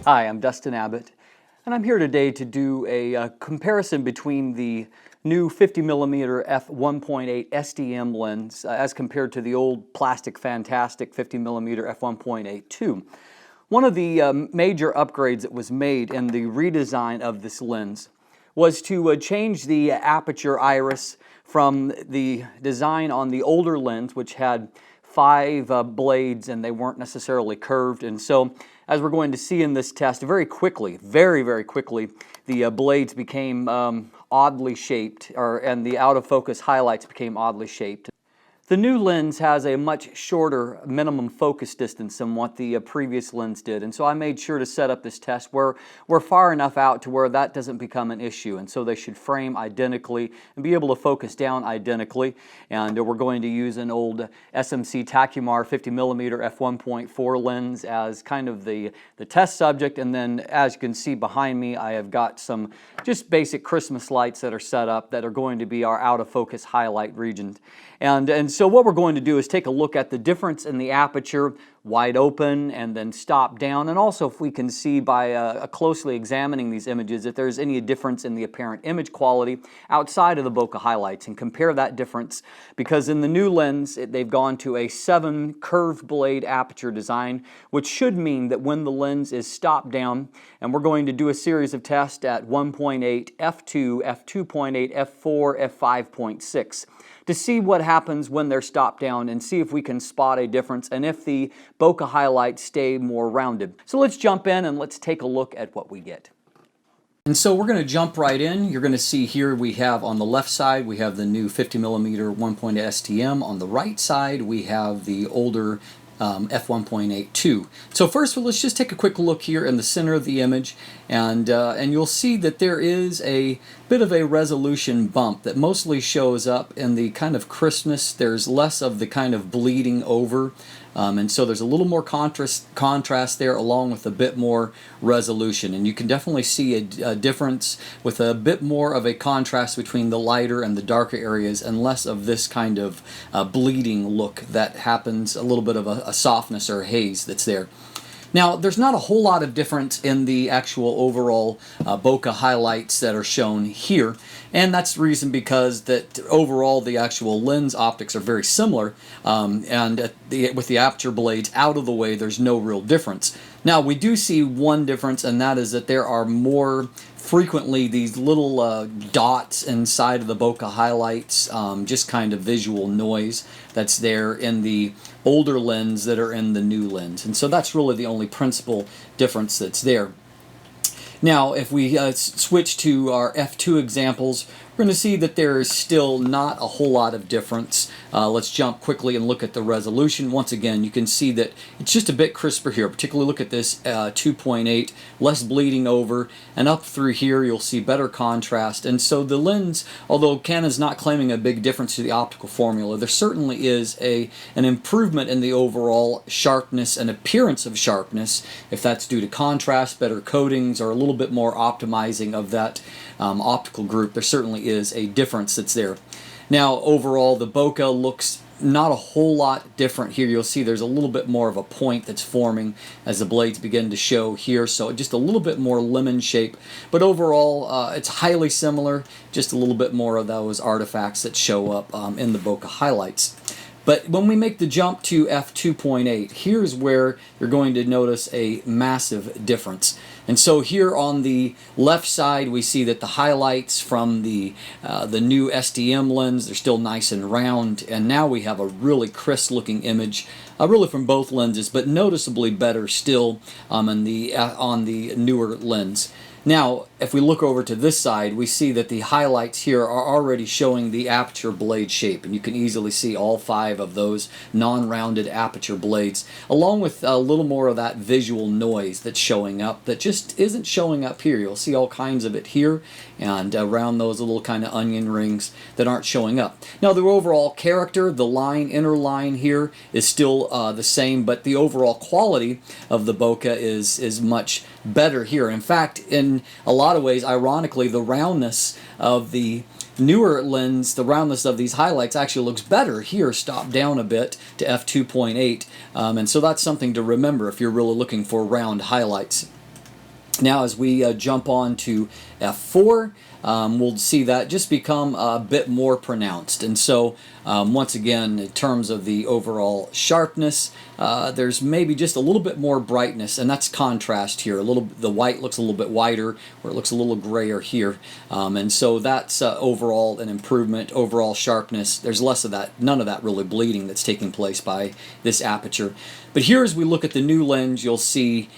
Hi, I'm Dustin Abbott, and I'm here today to do a comparison between the new 50mm f1.8 SDM lens as compared to the old plastic fantastic 50mm f1.8 II. One of the major upgrades that was made in the redesign of this lens was to change the aperture iris from the design on the older lens, which had 5 blades and they weren't necessarily curved. And so, as we're going to see in this test, very quickly, very quickly, the blades became oddly shaped, and the out of focus highlights became oddly shaped. The new lens has a much shorter minimum focus distance than what the previous lens did, and so I made sure to set up this test where we're far enough out to where that doesn't become an issue, and so they should frame identically and be able to focus down identically. And we're going to use an old SMC Tacumar 50mm f1.4 lens as kind of the test subject, and then as you can see behind me, I have got some just basic Christmas lights that are set up that are going to be our out of focus highlight region. And so what we're going to do is take a look at the difference in the aperture, wide open and then stop down, and also if we can see by closely examining these images if there's any difference in the apparent image quality outside of the bokeh highlights, and compare that difference, because in the new lens they've gone to a 7 curved blade aperture design, which should mean that when the lens is stopped down, and we're going to do a series of tests at 1.8, f2, f2.8, f4, f5.6 to see what happens when they're stopped down and see if we can spot a difference and if the bokeh highlights stay more rounded. So let's jump in and let's take a look at what we get. And so we're going to jump right in. You're going to see here we have on the left side we have the new 50mm 1.8 STM. On the right side we have the older f1.8 II. So first let's just take a quick look here in the center of the image, and you'll see that there is a bit of a resolution bump that mostly shows up in the kind of crispness. There's less of the kind of bleeding over, and so there's a little more contrast there along with a bit more resolution, and you can definitely see a difference with a bit more of a contrast between the lighter and the darker areas and less of this kind of bleeding look that happens, a little bit of a softness or haze that's there. Now, there's not a whole lot of difference in the actual overall bokeh highlights that are shown here, and that's the reason because that overall the actual lens optics are very similar, and with the aperture blades out of the way, there's no real difference. Now, we do see one difference, and that is that there are more frequently these little dots inside of the bokeh highlights, just kind of visual noise that's there in the older lens that are in the new lens. And so that's really the only principal difference that's there. Now, if we switch to our f2 examples, we're going to see that there is still not a whole lot of difference. Let's jump quickly and look at the resolution. Once again, you can see that it's just a bit crisper here. Particularly look at this 2.8, less bleeding over, and up through here you'll see better contrast. And so the lens, although Canon's not claiming a big difference to the optical formula, there certainly is an improvement in the overall sharpness and appearance of sharpness, if that's due to contrast, better coatings, or a little bit more optimizing of that optical group. There certainly is a difference that's there. Now, overall, the bokeh looks not a whole lot different here. You'll see there's a little bit more of a point that's forming as the blades begin to show here, so just a little bit more lemon shape. But overall, it's highly similar, just a little bit more of those artifacts that show up in the bokeh highlights. But when we make the jump to f2.8, here's where you're going to notice a massive difference. And so here on the left side, we see that the highlights from the new SDM lens, they're still nice and round, and now we have a really crisp looking image, really from both lenses, but noticeably better still on the newer lens. Now, if we look over to this side, we see that the highlights here are already showing the aperture blade shape, and you can easily see all 5 of those non-rounded aperture blades, along with a little more of that visual noise that's showing up that just isn't showing up here. You'll see all kinds of it here and around those little kind of onion rings that aren't showing up. Now, the overall character, the inner line here is still the same, but the overall quality of the bokeh is much better here. In fact, in a lot of ways, ironically, the roundness of the newer lens, the roundness of these highlights actually looks better here, stopped down a bit to f2.8, and so that's something to remember if you're really looking for round highlights. Now as we jump on to f4, we'll see that just become a bit more pronounced. And so once again, in terms of the overall sharpness, there's maybe just a little bit more brightness, and that's contrast here. The white looks a little bit whiter, or it looks a little grayer here. And so that's overall an improvement, overall sharpness. There's less of that, none of that really bleeding that's taking place by this aperture. But here as we look at the new lens, you'll see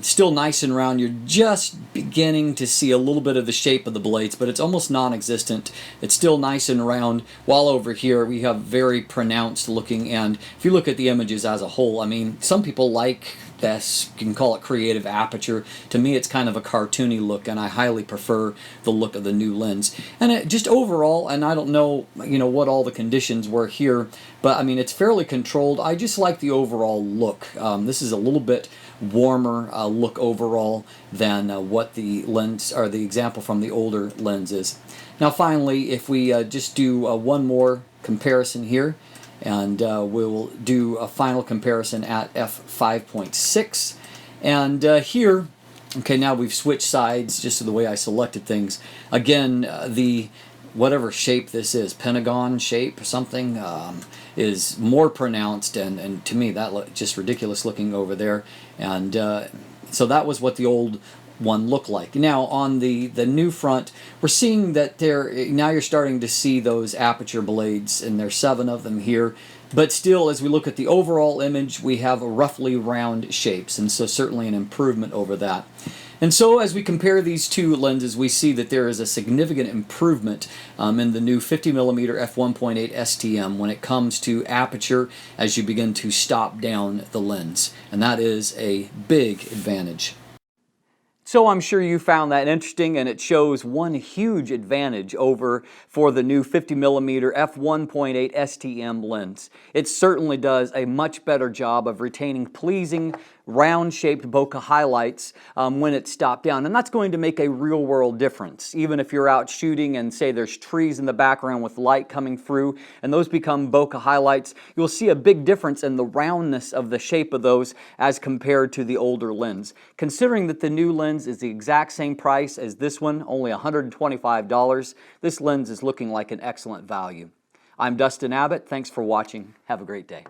still nice and round. You're just beginning to see a little bit of the shape of the blades, but it's almost non-existent. It's still nice and round, while over here we have very pronounced looking. And if you look at the images as a whole, I mean, some people like this, you can call it creative aperture. To me, it's kind of a cartoony look, and I highly prefer the look of the new lens. And it just overall, and I don't know, what all the conditions were here, but I mean, it's fairly controlled. I just like the overall look. This is a little bit warmer look overall than what the lens, or the example from the older lens is. Now finally, if we just do one more comparison here, and we'll do a final comparison at f5.6. And here, okay, now we've switched sides just to the way I selected things. Again, the whatever shape this is, pentagon shape or something, is more pronounced, and to me that looked just ridiculous looking over there. And so that was what the old one look like. Now on the new front, we're seeing that now you're starting to see those aperture blades, and there's 7 of them here. But still, as we look at the overall image, we have roughly round shapes, and so certainly an improvement over that. And so as we compare these two lenses, we see that there is a significant improvement in the new 50mm f1.8 STM when it comes to aperture as you begin to stop down the lens. And that is a big advantage. So I'm sure you found that interesting, and it shows one huge advantage over for the new 50mm f1.8 STM lens. It certainly does a much better job of retaining pleasing round-shaped bokeh highlights when it's stopped down, and that's going to make a real-world difference. Even if you're out shooting and say there's trees in the background with light coming through and those become bokeh highlights, you'll see a big difference in the roundness of the shape of those as compared to the older lens. Considering that the new lens is the exact same price as this one, only $125, this lens is looking like an excellent value. I'm Dustin Abbott. Thanks for watching. Have a great day.